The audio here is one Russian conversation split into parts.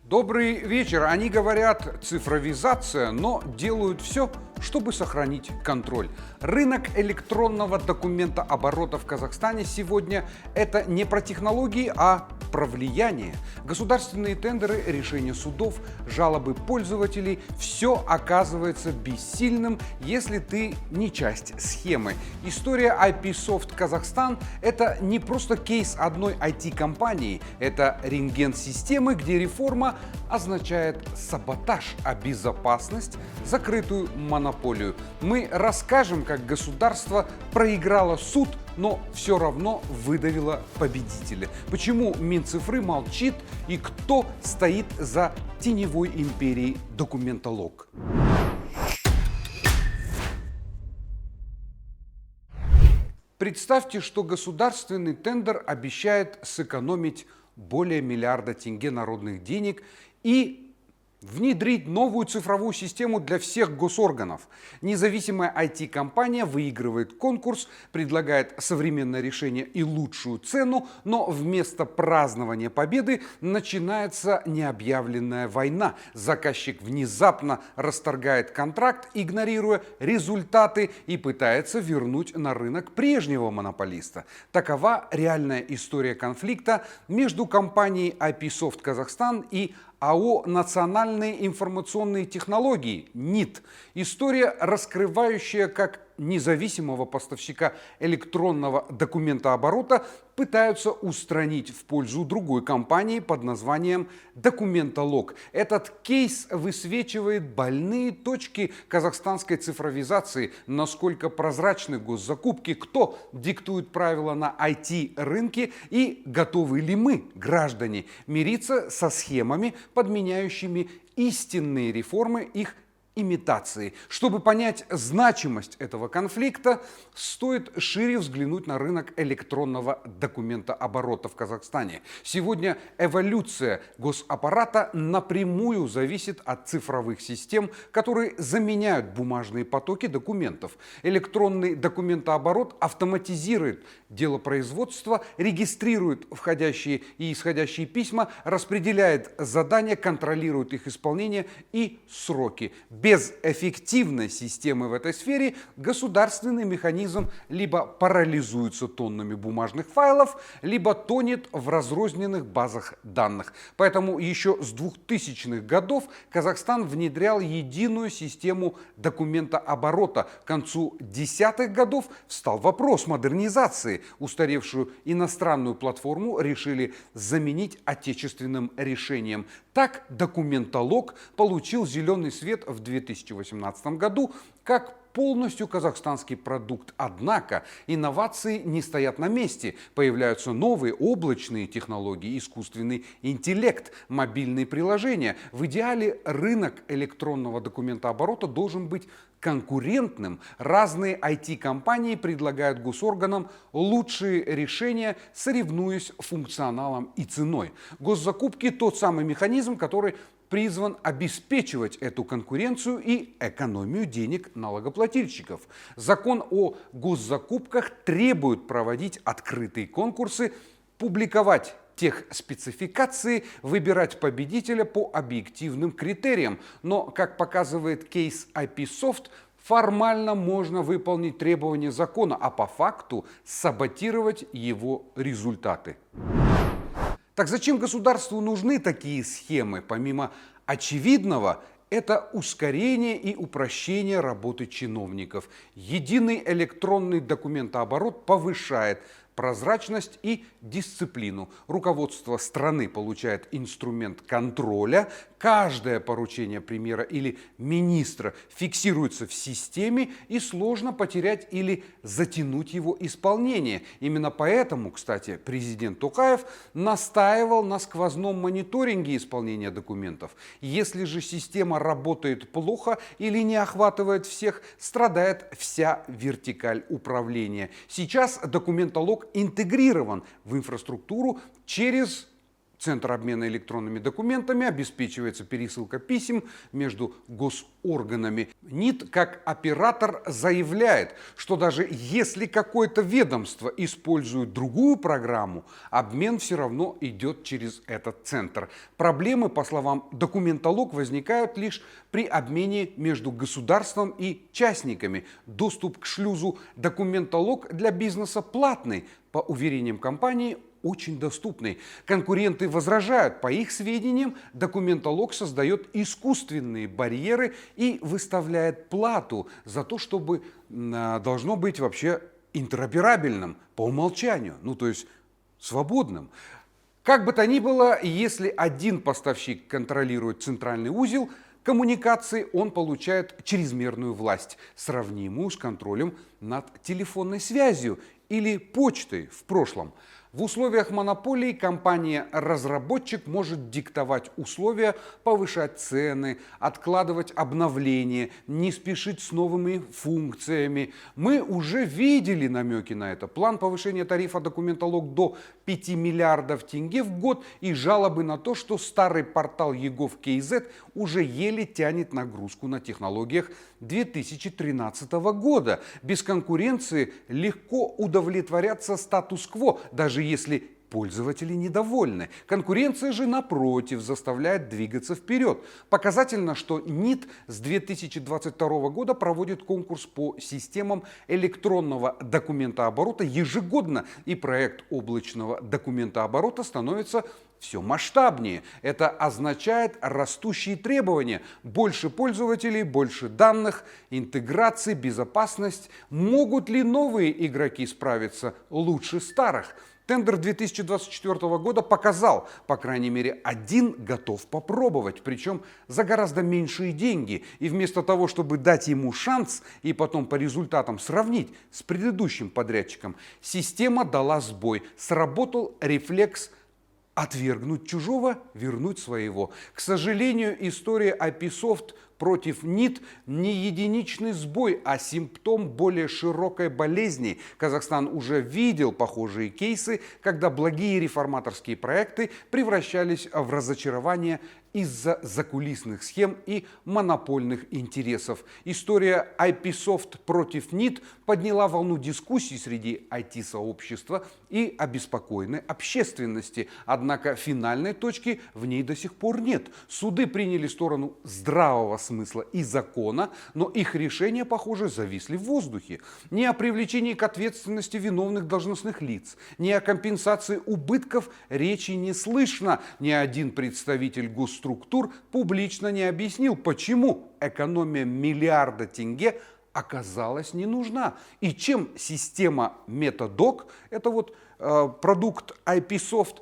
Добрый вечер. Они говорят цифровизация, но делают все, чтобы сохранить контроль. Рынок электронного документооборота в Казахстане сегодня это не про технологии, а про влияние. Государственные тендеры, решения судов, жалобы пользователей – все оказывается бессильным, если ты не часть схемы. История IPsoft Казахстан – это не просто кейс одной IT-компании, это рентген системы, где реформа означает саботаж, а безопасность – закрытую монополию. Мы расскажем, как государство проиграло суд, но все равно выдавило победителя. Почему Минцифры молчит и кто стоит за теневой империей Документолог. Представьте, что государственный тендер обещает сэкономить более миллиарда тенге народных денег и внедрить новую цифровую систему для всех госорганов. Независимая IT-компания выигрывает конкурс, предлагает современное решение и лучшую цену, но вместо празднования победы начинается необъявленная война. Заказчик внезапно расторгает контракт, игнорируя результаты и пытается вернуть на рынок прежнего монополиста. Такова реальная история конфликта между компанией IPsoft Казахстан и АО «Национальные информационные технологии» НИТ. История, раскрывающая, как независимого поставщика электронного документооборота пытаются устранить в пользу другой компании под названием Документолог. Этот кейс высвечивает больные точки казахстанской цифровизации, насколько прозрачны госзакупки, кто диктует правила на IT-рынке и готовы ли мы, граждане, мириться со схемами, подменяющими истинные реформы их имитации. Чтобы понять значимость этого конфликта, стоит шире взглянуть на рынок электронного документооборота в Казахстане. Сегодня эволюция госаппарата напрямую зависит от цифровых систем, которые заменяют бумажные потоки документов. Электронный документооборот автоматизирует делопроизводство, регистрирует входящие и исходящие письма, распределяет задания, контролирует их исполнение и сроки. Без эффективной системы в этой сфере государственный механизм либо парализуется тоннами бумажных файлов, либо тонет в разрозненных базах данных. Поэтому еще с 2000-х годов Казахстан внедрял единую систему документооборота. К концу десятых годов встал вопрос модернизации. Устаревшую иностранную платформу решили заменить отечественным решением. Так Документолог получил зеленый свет в 2018 году как полностью казахстанский продукт. Однако инновации не стоят на месте. Появляются новые облачные технологии, искусственный интеллект, мобильные приложения. В идеале рынок электронного документооборота должен быть конкурентным. Разные IT-компании предлагают госорганам лучшие решения, соревнуясь функционалом и ценой. Госзакупки – тот самый механизм, который призван обеспечивать эту конкуренцию и экономию денег налогоплательщиков. Закон о госзакупках требует проводить открытые конкурсы, публиковать техспецификации, выбирать победителя по объективным критериям. Но, как показывает кейс IPsoft, формально можно выполнить требования закона, а по факту саботировать его результаты. Так зачем государству нужны такие схемы? Помимо очевидного, это ускорение и упрощение работы чиновников. Единый электронный документооборот повышает прозрачность и дисциплину. Руководство страны получает инструмент контроля. Каждое поручение премьера или министра фиксируется в системе, и сложно потерять или затянуть его исполнение. Именно поэтому, кстати, президент Токаев настаивал на сквозном мониторинге исполнения документов. Если же система работает плохо или не охватывает всех, страдает вся вертикаль управления. Сейчас Документолог интегрирован в инфраструктуру через Центр обмена электронными документами обеспечивается пересылка писем между госорганами. НИТ как оператор заявляет, что даже если какое-то ведомство использует другую программу, обмен все равно идет через этот центр. Проблемы, по словам Документолог, возникают лишь при обмене между государством и частниками. Доступ к шлюзу Документолог для бизнеса платный. По уверениям компании, очень доступный. Конкуренты возражают. По их сведениям, Документолог создает искусственные барьеры и выставляет плату за то, чтобы должно быть вообще интероперабельным по умолчанию, ну то есть свободным. Как бы то ни было, если один поставщик контролирует центральный узел коммуникации, он получает чрезмерную власть, сравнимую с контролем над телефонной связью или почтой в прошлом. В условиях монополии компания-разработчик может диктовать условия, повышать цены, откладывать обновления, не спешить с новыми функциями. Мы уже видели намеки на это. План повышения тарифа Документолог до 5 миллиардов тенге в год и жалобы на то, что старый портал ЕГОВ.КЗ уже еле тянет нагрузку на технологиях 2013 года. Без конкуренции легко удовлетворяться статус-кво, даже если пользователи недовольны. Конкуренция же, напротив, заставляет двигаться вперед. Показательно, что НИТ с 2022 года проводит конкурс по системам электронного документооборота ежегодно, и проект облачного документооборота становится все масштабнее. Это означает растущие требования. Больше пользователей, больше данных, интеграции, безопасность. Могут ли новые игроки справиться лучше старых? Тендер 2024 года показал, по крайней мере, один готов попробовать, причем за гораздо меньшие деньги. И вместо того, чтобы дать ему шанс и потом по результатам сравнить с предыдущим подрядчиком, система дала сбой. Сработал рефлекс отвергнуть чужого, вернуть своего. К сожалению, история IPsoft против НИТ не единичный сбой, а симптом более широкой болезни. Казахстан уже видел похожие кейсы, когда благие реформаторские проекты превращались в разочарование из-за закулисных схем и монопольных интересов. История IPsoft против НИТ подняла волну дискуссий среди IT-сообщества и обеспокоенной общественности. Однако финальной точки в ней до сих пор нет. Суды приняли сторону здравого смысла и закона, но их решения, похоже, зависли в воздухе. Ни о привлечении к ответственности виновных должностных лиц, ни о компенсации убытков речи не слышно. Ни один представитель госструктур публично не объяснил, почему экономия миллиарда тенге оказалась не нужна. И чем система Метадок, это вот продукт IPsoft,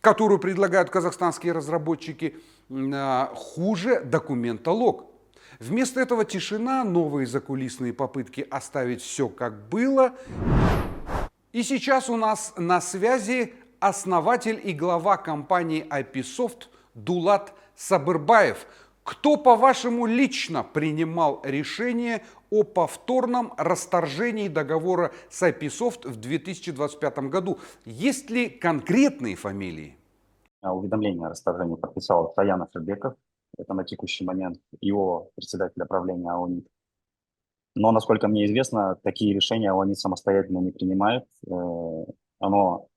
которую предлагают казахстанские разработчики, хуже Документолог. Вместо этого тишина, новые закулисные попытки оставить все как было. И сейчас у нас на связи основатель и глава компании IPsoft Дулат Сабырбаев. Кто, по-вашему, лично принимал решение о повторном расторжении договора с IPsoft в 2025 году? Есть ли конкретные фамилии? Уведомление о расторжении подписал Саян Ашербеков, это на текущий момент его председатель правления АО НИТ. Но, насколько мне известно, такие решения АО НИТ самостоятельно не принимает. Оно,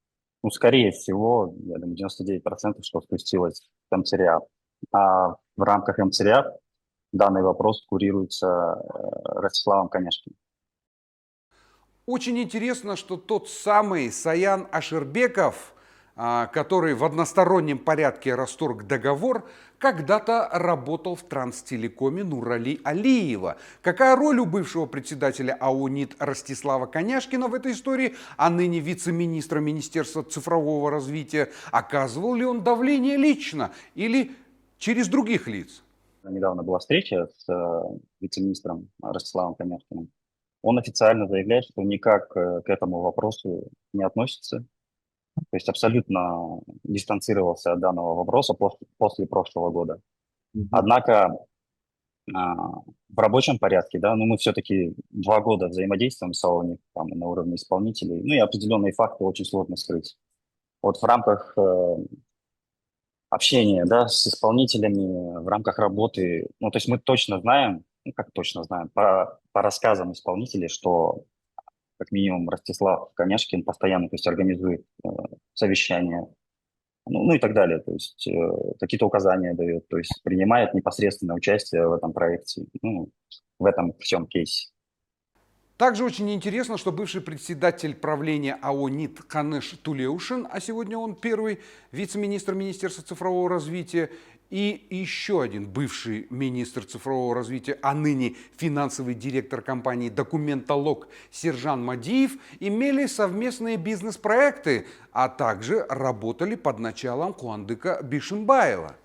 скорее всего, я думаю, 99%, что спустилось в МЦРИАП. А в рамках МЦРИАП данный вопрос курируется Ростиславом Конешкиным. Очень интересно, что тот самый Саян Ашербеков, который в одностороннем порядке расторг договор, когда-то работал в Транстелекоме Нурали Алиева. Какая роль у бывшего председателя АО НИТ Ростислава Коняшкина в этой истории, а ныне вице-министра Министерства цифрового развития? Оказывал ли он давление лично или через других лиц? Недавно была встреча с вице-министром Ростиславом Коняшкиным. Он официально заявляет, что никак к этому вопросу не относится. То есть абсолютно дистанцировался от данного вопроса после прошлого года. Однако в рабочем порядке, да, мы все-таки 2 года взаимодействуем с АО НИТ там, на уровне исполнителей, и определенные факты очень сложно скрыть. Вот в рамках общение, да, с исполнителями в рамках работы. Ну, то есть мы точно знаем, ну, как точно знаем, по рассказам исполнителей, что как минимум Ростислав Коняшкин постоянно, то есть организует совещания, ну и так далее, то есть какие-то указания дает, то есть принимает непосредственное участие в этом проекте, ну, в этом всем кейсе. Также очень интересно, что бывший председатель правления АО НИТ Канеш Тулеушин, а сегодня он первый вице-министр Министерства цифрового развития, и еще один бывший министр цифрового развития, а ныне финансовый директор компании «Документолог» Сержан Мадиев имели совместные бизнес-проекты, а также работали под началом Куандыка Бишимбаева.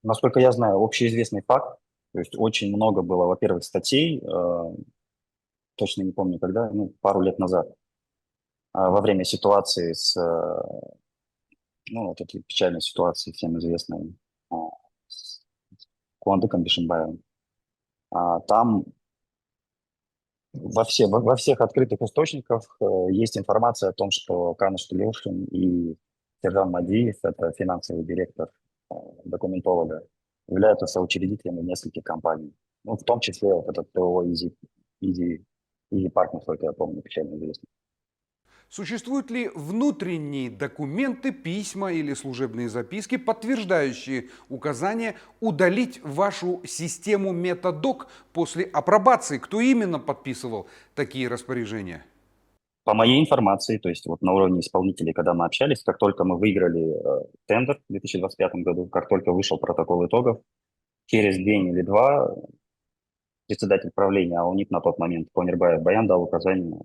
Насколько я знаю, общеизвестный факт, то есть очень много было, во-первых, статей, точно не помню когда, ну, пару лет назад, во время ситуации ну, вот этой печальной ситуации, всем известной, а, с Куандыком Бишимбаевым. Там во всех открытых источниках есть информация о том, что Каныш Тулешин и Сержан Мадиев, это финансовый директор документолога, являются соучредителями нескольких компаний. Ну, в том числе вот этот ТО Изи Парк, насколько я помню, печально известный. Существуют ли внутренние документы, письма или служебные записки, подтверждающие указание удалить вашу систему Метадок после апробации? Кто именно подписывал такие распоряжения? По моей информации, то есть вот на уровне исполнителей, когда мы общались, как только мы выиграли тендер в 2025 году, как только вышел протокол итогов, через день или два председатель правления АОНИТ на тот момент Конербаев Баян дал указание.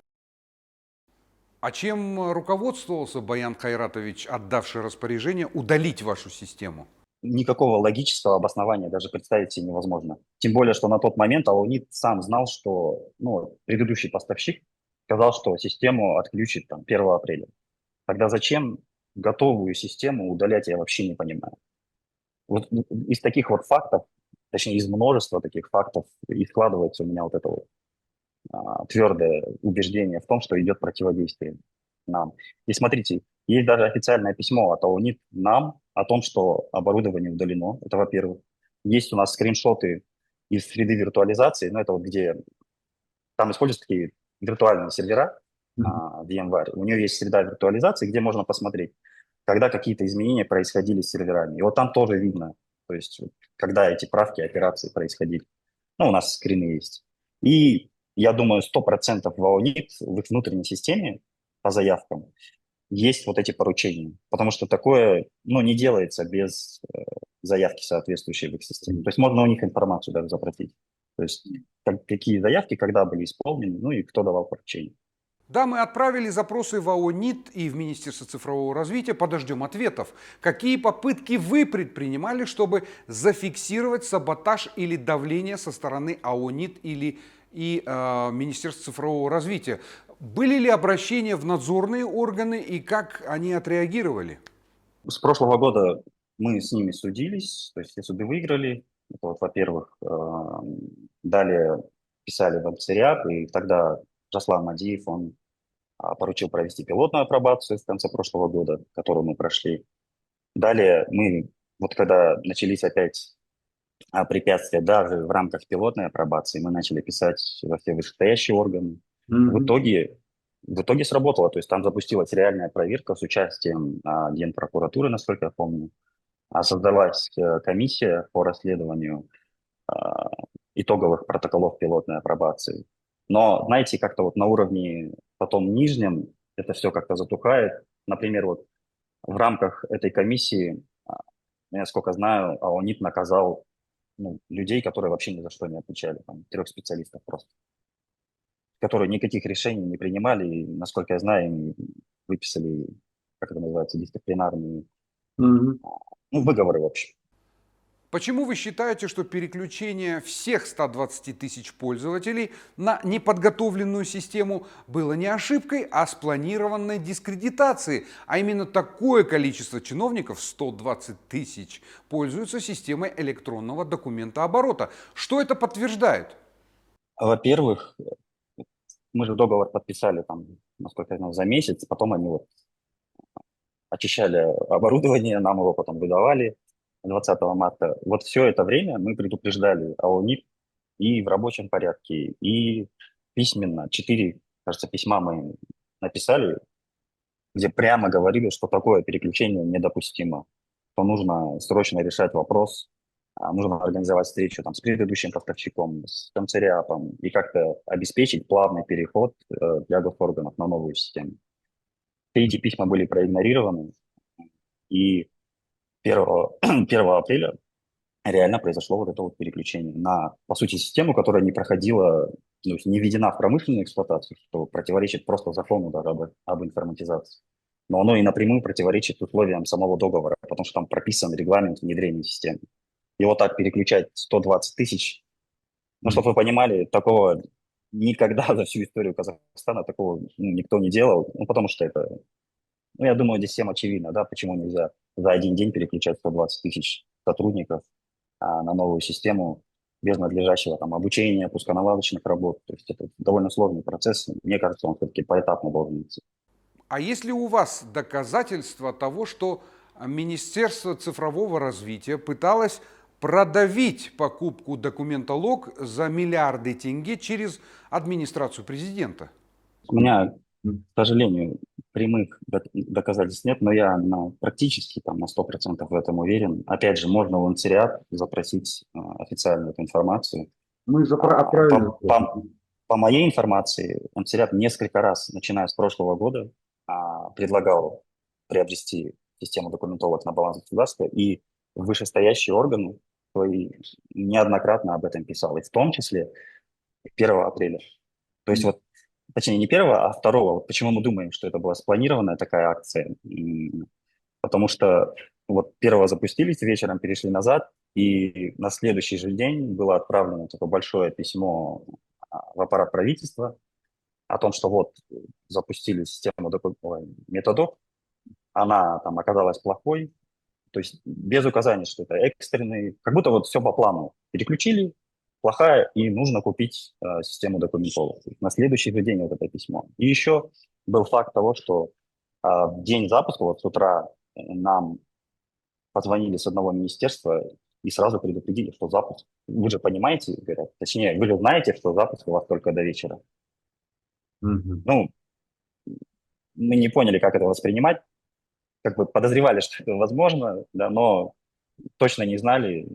А чем руководствовался Баян Хайратович, отдавший распоряжение удалить вашу систему? Никакого логического обоснования даже представить себе невозможно. Тем более, что на тот момент АОНИТ сам знал, что ну, предыдущий поставщик сказал, что систему отключит там, 1 апреля. Тогда зачем готовую систему удалять, я вообще не понимаю. Вот из таких вот фактов, точнее из множества таких фактов, и складывается у меня вот это вот твердое убеждение в том, что идет противодействие нам. И смотрите, есть даже официальное письмо от АОНИТ нам о том, что оборудование удалено. Это во-первых. Есть у нас скриншоты из среды виртуализации, ну это вот где там используются такие виртуальные сервера, VMware. У нее есть среда виртуализации, где можно посмотреть, когда какие-то изменения происходили с серверами. И вот там тоже видно, то есть когда эти правки, операции происходили. Ну, у нас скрины есть. И я думаю, 100% в АОНИТ, в их внутренней системе по заявкам есть вот эти поручения. Потому что такое, ну, не делается без заявки соответствующей в их системе. То есть можно у них информацию даже запросить. То есть какие заявки, когда были исполнены, ну и кто давал поручение. Да, мы отправили запросы в АО НИТ и в Министерство цифрового развития, подождем ответов. Какие попытки вы предпринимали, чтобы зафиксировать саботаж или давление со стороны АО НИТ Министерства цифрового развития? Были ли обращения в надзорные органы и как они отреагировали? С прошлого года мы с ними судились, то есть все суды выиграли. Это вот, во-первых, далее писали в МЦРИАП, и тогда Жаслан Мадиев, он поручил провести пилотную апробацию в конце прошлого года, которую мы прошли. Далее мы, вот когда начались опять препятствия даже в рамках пилотной апробации, мы начали писать во все вышестоящие органы. В итоге, в итоге сработало, то есть там запустилась реальная проверка с участием Генпрокуратуры, насколько я помню. Создалась комиссия по расследованию а, итоговых протоколов пилотной апробации. Но, знаете, как-то вот на уровне потом нижнем это все как-то затухает. Например, вот в рамках этой комиссии, я сколько знаю, АОНИТ наказал ну, людей, которые вообще ни за что не отвечали, там, 3 специалистов просто, которые никаких решений не принимали, и, насколько я знаю, им выписали, как это называется, дисциплинарные, ну, выговоры, в общем. Почему вы считаете, что переключение всех 120 тысяч пользователей на неподготовленную систему было не ошибкой, а спланированной дискредитацией? А именно такое количество чиновников, 120 тысяч, пользуются системой электронного документооборота. Что это подтверждает? Во-первых, мы же договор подписали там, насколько я знаю, за месяц, потом они вот очищали оборудование, нам его потом выдавали 20 марта. Вот все это время мы предупреждали АОНИП и в рабочем порядке, и письменно. 4, кажется, письма мы написали, где прямо говорили, что такое переключение недопустимо, что нужно срочно решать вопрос, нужно организовать встречу там, с предыдущим поставщиком, с канцериапом и как-то обеспечить плавный переход для госорганов на новую систему. Все эти письма были проигнорированы, и 1, 1 апреля реально произошло вот это вот переключение на, по сути, систему, которая не проходила, то есть не введена в промышленную эксплуатацию, что противоречит просто закону даже об информатизации. Но оно и напрямую противоречит условиям самого договора, потому что там прописан регламент внедрения системы. И вот так переключать 120 тысяч, ну, чтобы вы понимали, такого никогда за всю историю Казахстана такого никто не делал, ну, потому что это, ну, я думаю, здесь всем очевидно, да, почему нельзя за один день переключать 120 тысяч сотрудников на новую систему без надлежащего там обучения, пусконаладочных работ. То есть это довольно сложный процесс. Мне кажется, он все-таки поэтапно должен идти. А есть ли у вас доказательства того, что Министерство цифрового развития пыталось продавить покупку документолог за миллиарды тенге через администрацию президента? У меня, к сожалению, прямых доказательств нет, но я практически там, на 100% в этом уверен. Опять же, можно в НЦРИАТ запросить официальную эту информацию. Мы отправили. По моей информации, НЦРИАТ несколько раз, начиная с прошлого года, предлагал приобрести систему документолог на баланс государства, и вышестоящие органы свои неоднократно об этом писал, и в том числе 1 апреля. То есть вот, точнее, не 1, а 2. Вот почему мы думаем, что это была спланированная такая акция? Потому что вот 1 запустились, вечером перешли назад, и на следующий же день было отправлено такое большое письмо в аппарат правительства о том, что вот запустили систему методов, она там оказалась плохой, то есть без указания, что это экстренный, как будто вот все по плану. Переключили, плохая, и нужно купить систему документолог. На следующий же день вот это письмо. И еще был факт того, что в день запуска, вот с утра нам позвонили с одного министерства и сразу предупредили, что запуск, вы же понимаете, говорят, точнее, вы же знаете, что запуск у вас только до вечера. Ну, мы не поняли, как это воспринимать, как бы подозревали, что это возможно, да, но точно не знали,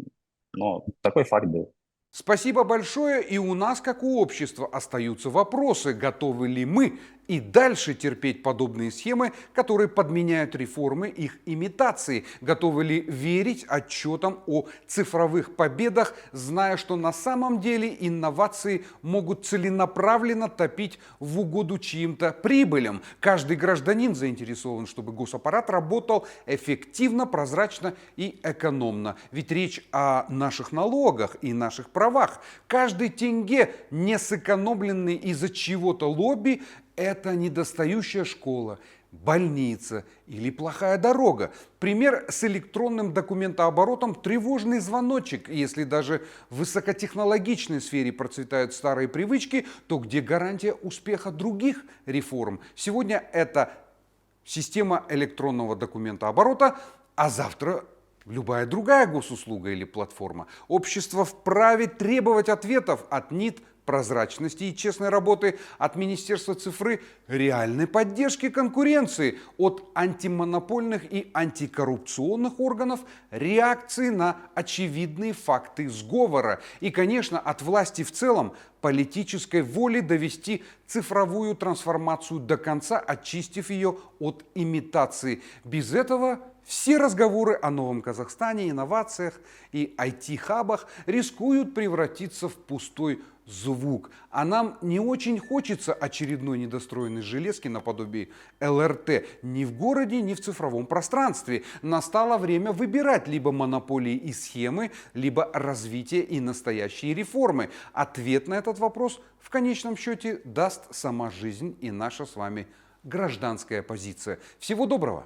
но такой факт был. Спасибо большое, и у нас, как у общества, остаются вопросы, готовы ли мы и дальше терпеть подобные схемы, которые подменяют реформы их имитации, готовы ли верить отчетам о цифровых победах, зная, что на самом деле инновации могут целенаправленно топить в угоду чьим-то прибылям. Каждый гражданин заинтересован, чтобы госаппарат работал эффективно, прозрачно и экономно. Ведь речь о наших налогах и наших правах. Каждый тенге, не сэкономленный из-за чьего-то лобби, это недостающая школа, больница или плохая дорога. Пример с электронным документооборотом – тревожный звоночек. Если даже в высокотехнологичной сфере процветают старые привычки, то где гарантия успеха других реформ? Сегодня это система электронного документооборота, а завтра любая другая госуслуга или платформа. Общество вправе требовать ответов от НИТ, прозрачности и честной работы, от Министерства цифры, реальной поддержки конкуренции, от антимонопольных и антикоррупционных органов, реакции на очевидные факты сговора и, конечно, от власти в целом, политической воли довести цифровую трансформацию до конца, очистив ее от имитации. Без этого все разговоры о новом Казахстане, инновациях и IT-хабах рискуют превратиться в пустой звук. А нам не очень хочется очередной недостроенной железки наподобие ЛРТ ни в городе, ни в цифровом пространстве. Настало время выбирать либо монополии и схемы, либо развитие и настоящие реформы. Ответ на этот вопрос в конечном счете даст сама жизнь и наша с вами гражданская позиция. Всего доброго!